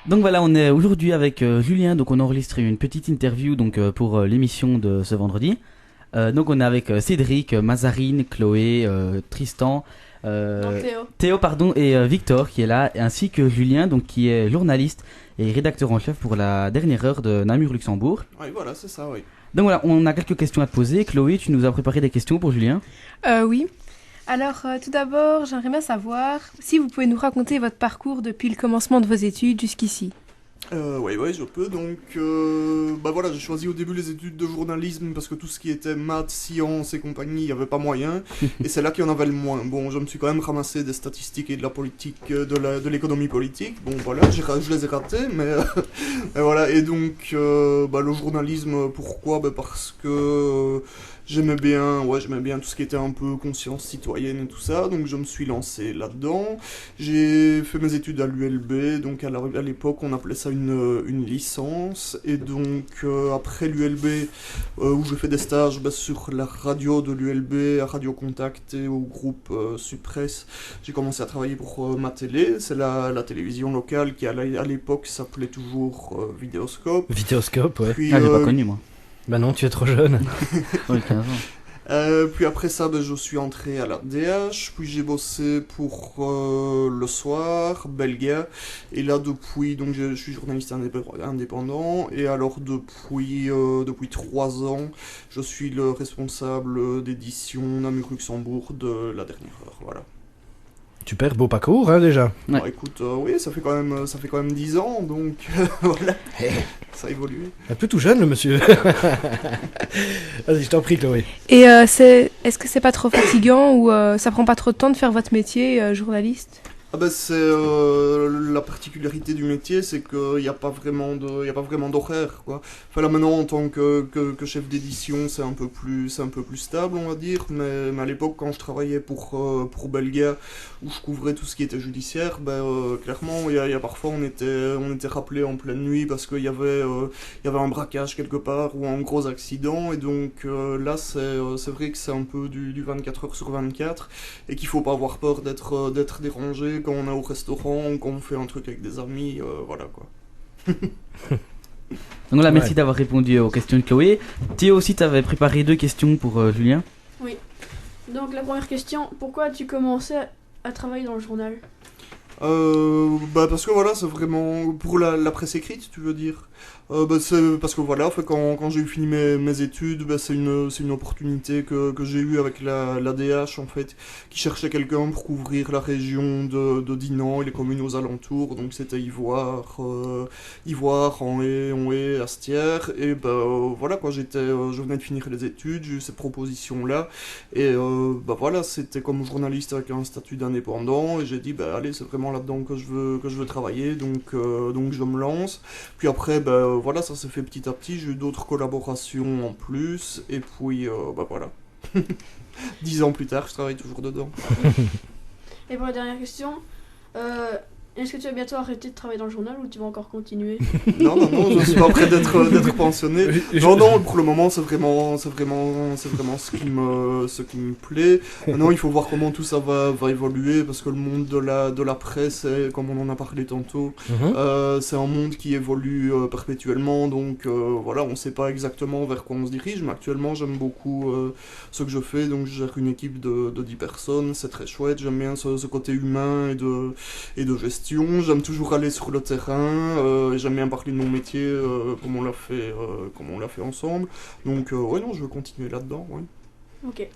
Donc voilà, on est aujourd'hui avec Julien, donc on enregistre une petite interview donc pour l'émission de ce vendredi. Donc on est avec Cédric, Mazarine, Chloé, Tristan, Théo pardon, et Victor qui est là, ainsi que Julien donc qui est journaliste et rédacteur en chef pour la dernière heure de Namur Luxembourg. Oui, voilà, c'est ça, oui. Donc voilà, on a quelques questions à te poser. Chloé, tu nous as préparé des questions pour Julien? Oui. Alors, tout d'abord, j'aimerais bien savoir si vous pouvez nous raconter votre parcours depuis le commencement de vos études jusqu'ici. Oui, je peux. Donc, voilà, j'ai choisi au début les études de journalisme parce que tout ce qui était maths, sciences et compagnie, il n'y avait pas moyen. Et c'est là qu'il y en avait le moins. Bon, je me suis quand même ramassé des statistiques et de la politique, de l'économie politique. Bon, voilà, je les ai ratés, mais mais voilà. Et donc, le journalisme, pourquoi? Parce que j'aimais bien tout ce qui était un peu conscience citoyenne et tout ça. Donc, je me suis lancé là-dedans. J'ai fait mes études à l'ULB, donc à l'époque on appelait ça une licence, et donc après l'ULB où je fais des stages sur la radio de l'ULB, à Radio Contact et au groupe Supresse, j'ai commencé à travailler pour ma télé, c'est la télévision locale qui à l'époque s'appelait toujours Vidéoscope. Vidéoscope, ouais. Puis, j'ai pas connu moi. Bah non, tu es trop jeune. Ouais, 15 ans. Puis après ça, je suis entré à la DH, puis j'ai bossé pour Le Soir, Belga, et là depuis, donc je suis journaliste indépendant, et alors depuis 3 ans, je suis le responsable d'édition Namur Luxembourg de la dernière heure, voilà. Super beau parcours, hein, déjà. Ouais. Bon, écoute, oui, ça fait quand même 10 ans, donc voilà, ça a évolué. Un peu tout jeune, le monsieur. Vas-y, je t'en prie, Chloé. Et est-ce que c'est pas trop fatigant ou ça prend pas trop de temps de faire votre métier, journaliste? C'est la particularité du métier, c'est qu'il n'y a pas vraiment d'horaire, quoi. Enfin là maintenant en tant que chef d'édition c'est un peu plus stable, on va dire, mais à l'époque quand je travaillais pour Belga où je couvrais tout ce qui était judiciaire, clairement il y a parfois on était rappelé en pleine nuit parce qu'il y avait un braquage quelque part ou un gros accident, et donc là c'est vrai que c'est un peu du 24 heures sur 24 et qu'il faut pas avoir peur d'être dérangé quand on est au restaurant ou quand on fait un truc avec des amis, voilà quoi. Donc voilà, merci d'avoir répondu aux questions de Chloé. Théo aussi, t'avais préparé 2 questions pour Julien. Oui. Donc la première question, pourquoi as-tu commencé à travailler dans le journal? Parce que voilà, c'est vraiment pour la presse écrite, tu veux dire. C'est parce que voilà, quand j'ai eu fini mes études, c'est une opportunité que j'ai eue avec la DH en fait, qui cherchait quelqu'un pour couvrir la région de Dinan et les communes aux alentours, donc c'était Ivoire, Anhé, Astières, et voilà quoi, je venais de finir les études, j'ai eu cette proposition là, et voilà, c'était comme journaliste avec un statut d'indépendant, et j'ai dit allez, c'est vraiment là-dedans que je veux travailler, donc je me lance. Puis après voilà, ça s'est fait petit à petit, j'ai eu d'autres collaborations en plus, et puis voilà. 10 ans plus tard, je travaille toujours dedans. Et pour la dernière question, est-ce que tu vas bientôt arrêter de travailler dans le journal ou tu vas encore continuer? Non, je suis pas prêt d'être pensionné. Non, pour le moment, c'est vraiment ce qui me plaît. Maintenant, il faut voir comment tout ça va évoluer, parce que le monde de la presse, comme on en a parlé tantôt, c'est un monde qui évolue perpétuellement, donc voilà, on sait pas exactement vers quoi on se dirige, mais actuellement, j'aime beaucoup ce que je fais, donc je gère une équipe de 10 personnes, c'est très chouette, j'aime bien ce côté humain et de gestion. J'aime toujours aller sur le terrain, et j'aime bien parler de mon métier comme on l'a fait ensemble. Donc je veux continuer là-dedans. Ouais. Ok.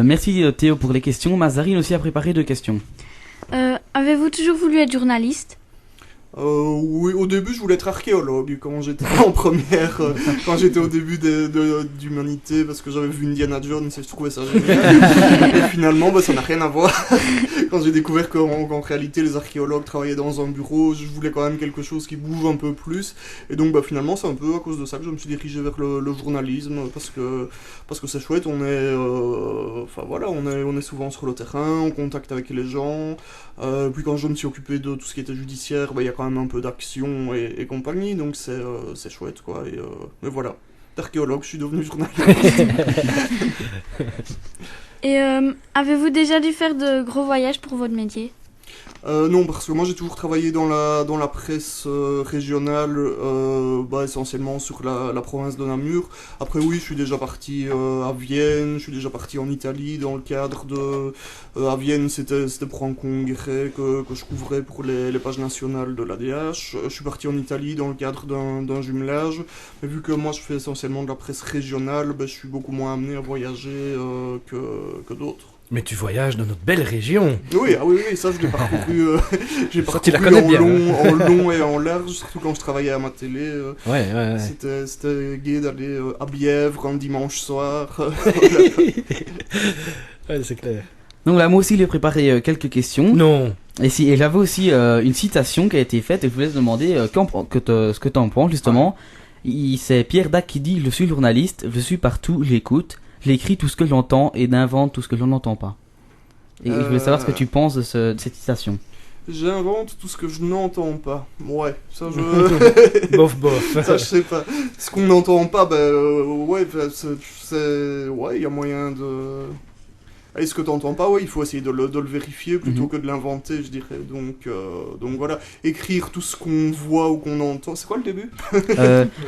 Merci Théo pour les questions. Mazarine aussi a préparé 2 questions. Avez-vous toujours voulu être journaliste? Oui, au début je voulais être archéologue quand j'étais en première, quand j'étais au début d'humanité, parce que j'avais vu Indiana Jones et je trouvais ça génial. Et finalement ça n'a rien à voir. Quand j'ai découvert qu'en réalité les archéologues travaillaient dans un bureau, je voulais quand même quelque chose qui bouge un peu plus. Et donc finalement c'est un peu à cause de ça que je me suis dirigé vers le journalisme, parce que c'est chouette, on est on est souvent sur le terrain, en contact avec les gens. Puis quand je me suis occupé de tout ce qui était judiciaire, il y a quand même un peu d'action et compagnie, donc c'est chouette quoi. Mais voilà, d'archéologue, je suis devenu journaliste. Et avez-vous déjà dû faire de gros voyages pour votre métier? Non, parce que moi j'ai toujours travaillé dans la presse régionale, essentiellement sur la province de Namur. Après oui, je suis déjà parti à Vienne, je suis déjà parti en Italie dans le cadre de... à Vienne, c'était pour un congrès que je couvrais pour les pages nationales de l'ADH. Je suis parti en Italie dans le cadre d'un jumelage. Mais vu que moi je fais essentiellement de la presse régionale, je suis beaucoup moins amené à voyager que d'autres. Mais tu voyages dans notre belle région. Oui, ça je l'ai parcouru, j'ai Ça, tu la parcouru connais bien, en long et en large, surtout quand je travaillais à ma télé. Ouais. C'était gai d'aller à Bièvre un dimanche soir. Ouais, c'est clair. Donc là, moi aussi, j'ai préparé quelques questions. Non. Et j'avais aussi une citation qui a été faite et je voulais te demander ce que tu en penses justement. C'est Pierre Dac qui dit: je suis journaliste, je suis partout, j'écoute, j'écris tout ce que j'entends et j'invente tout ce que je n'entends pas. Et je voulais savoir ce que tu penses de cette citation. J'invente tout ce que je n'entends pas. Ouais, ça je... bof. Ça je sais pas. Ce qu'on n'entend pas, ouais, il y a moyen de... Et ce que t'entends pas, ouais, il faut essayer de le vérifier plutôt que de l'inventer, je dirais. Donc voilà, écrire tout ce qu'on voit ou qu'on entend. C'est quoi le début?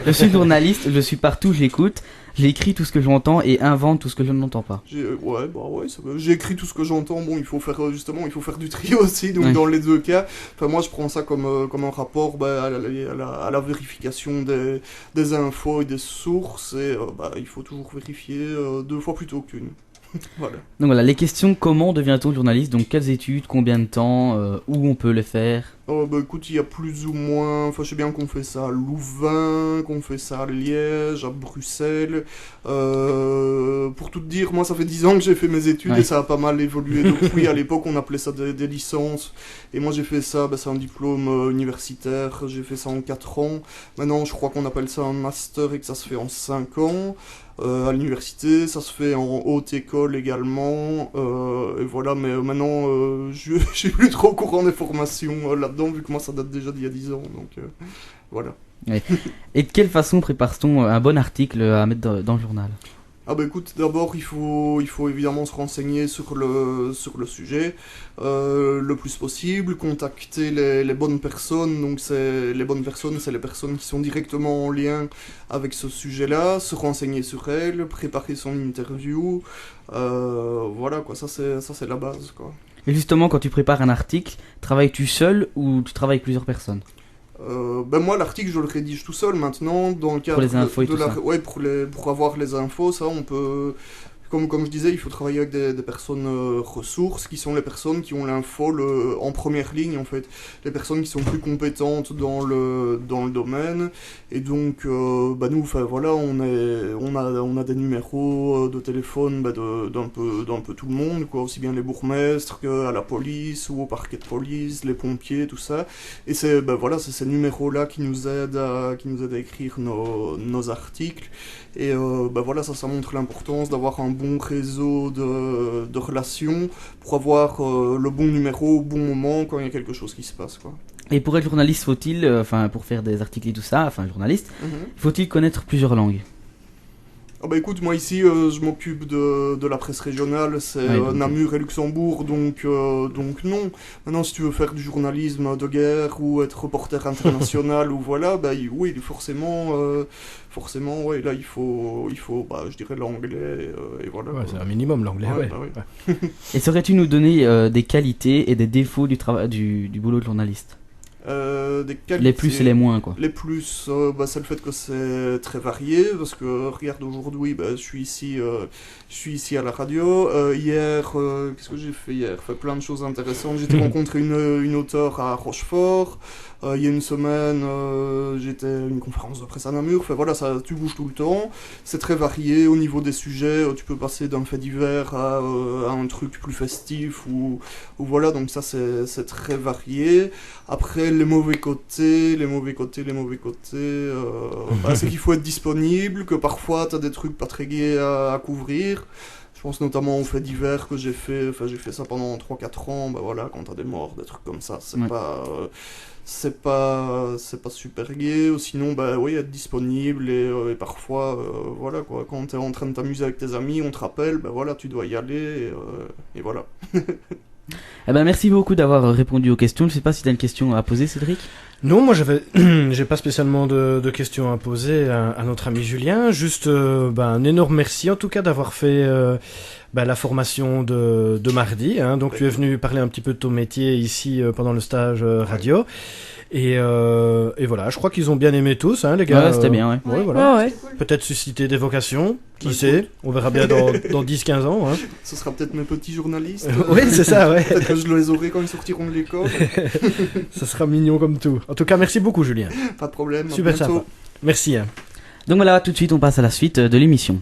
Je suis journaliste, je suis partout, j'écoute, j'écris tout ce que j'entends et invente tout ce que je n'entends pas. J'ai écrit tout ce que j'entends. Bon, il faut faire du tri aussi. Donc dans les deux cas, moi je prends ça comme un rapport à la vérification des infos et des sources. Et il faut toujours vérifier 2 fois plutôt qu'une. Voilà. Donc voilà, les questions: comment devient-on journaliste? Donc quelles études, combien de temps, où on peut les faire? Écoute, il y a plus ou moins... je sais bien qu'on fait ça à Louvain, qu'on fait ça à Liège, à Bruxelles. Pour tout te dire, moi ça fait 10 ans que j'ai fait mes études et ça a pas mal évolué depuis. À l'époque on appelait ça des licences. Et moi j'ai fait ça, c'est un diplôme universitaire, j'ai fait ça en 4 ans. Maintenant je crois qu'on appelle ça un master et que ça se fait en 5 ans. À l'université, ça se fait en haute école également, et voilà, mais maintenant je suis plus trop au courant des formations là-dedans, vu que moi ça date déjà d'il y a 10 ans, donc voilà. Ouais. Et de quelle façon prépare-t-on un bon article à mettre dans le journal? Écoute, d'abord il faut évidemment se renseigner sur le sujet le plus possible, contacter les bonnes personnes. Donc les bonnes personnes, c'est les personnes qui sont directement en lien avec ce sujet-là, se renseigner sur elles, préparer son interview, voilà quoi, ça c'est la base quoi. Et justement, quand tu prépares un article, travailles-tu seul ou tu travailles avec plusieurs personnes? Moi l'article je le rédige tout seul maintenant dans le cadre pour les infos et tout ça. Ouais, pour avoir les infos, ça on peut, comme je disais, il faut travailler avec des personnes ressources, qui sont les personnes qui ont l'info en première ligne en fait, les personnes qui sont plus compétentes dans le domaine. Et donc nous, voilà, on a des numéros de téléphone d'un peu tout le monde quoi, aussi bien les bourgmestres qu'à la police ou au parquet de police, les pompiers, tout ça. Et c'est c'est ces numéros là qui nous aident à écrire nos articles. Et ça montre l'importance d'avoir un bon réseau de relations pour avoir le bon numéro au bon moment quand il y a quelque chose qui se passe quoi. Et pour être journaliste, faut-il, pour faire des articles et tout ça, journaliste, faut-il connaître plusieurs langues? Écoute, moi ici je m'occupe de la presse régionale, c'est Namur et Luxembourg, donc non. Maintenant si tu veux faire du journalisme de guerre ou être reporter international ou voilà, oui forcément ouais, là il faut je dirais l'anglais et voilà. Ouais, c'est un minimum l'anglais, ouais. Et saurais-tu nous donner des qualités et des défauts du boulot de journaliste? Des qualités, les plus et les moins quoi. Les plus, c'est le fait que c'est très varié, parce que regarde aujourd'hui, je suis ici à la radio. Hier, qu'est-ce que j'ai fait hier? Fait plein de choses intéressantes. J'ai rencontré une auteure à Rochefort. Il y a une semaine, j'étais à une conférence de presse à Namur. Voilà, tu bouges tout le temps. C'est très varié au niveau des sujets. Tu peux passer d'un fait divers à un truc plus festif ou voilà. Donc ça, c'est très varié. Après, les mauvais côtés, c'est qu'il faut être disponible, que parfois t'as des trucs pas très gais à couvrir. Je pense notamment aux faits divers que j'ai fait ça pendant 3-4 ans, quand t'as des morts, des trucs comme ça, c'est pas super gai. Ou sinon, être disponible et parfois, quand t'es en train de t'amuser avec tes amis, on te rappelle, tu dois y aller, et voilà. Eh ben, merci beaucoup d'avoir répondu aux questions. Je sais pas si tu as une question à poser, Cédric. Non, moi j'ai pas spécialement de questions à poser à notre ami Julien. Juste un énorme merci en tout cas d'avoir fait la formation de mardi. Hein. Donc tu es venu parler un petit peu de ton métier ici pendant le stage radio. Et voilà, je crois qu'ils ont bien aimé tous, hein, les gars. Ouais, c'était bien, ouais. Voilà. Ouais. Cool. Peut-être susciter des vocations, qui sait. On verra bien dans 10-15 ans. Hein. Ce sera peut-être mes petits journalistes. Oui, c'est ça, ouais. Peut-être que je les aurai quand ils sortiront de l'école. Ça sera mignon comme tout. En tout cas, merci beaucoup, Julien. Pas de problème. à Super bientôt. sympa. Merci. Hein. Donc voilà, tout de suite, on passe à la suite de l'émission.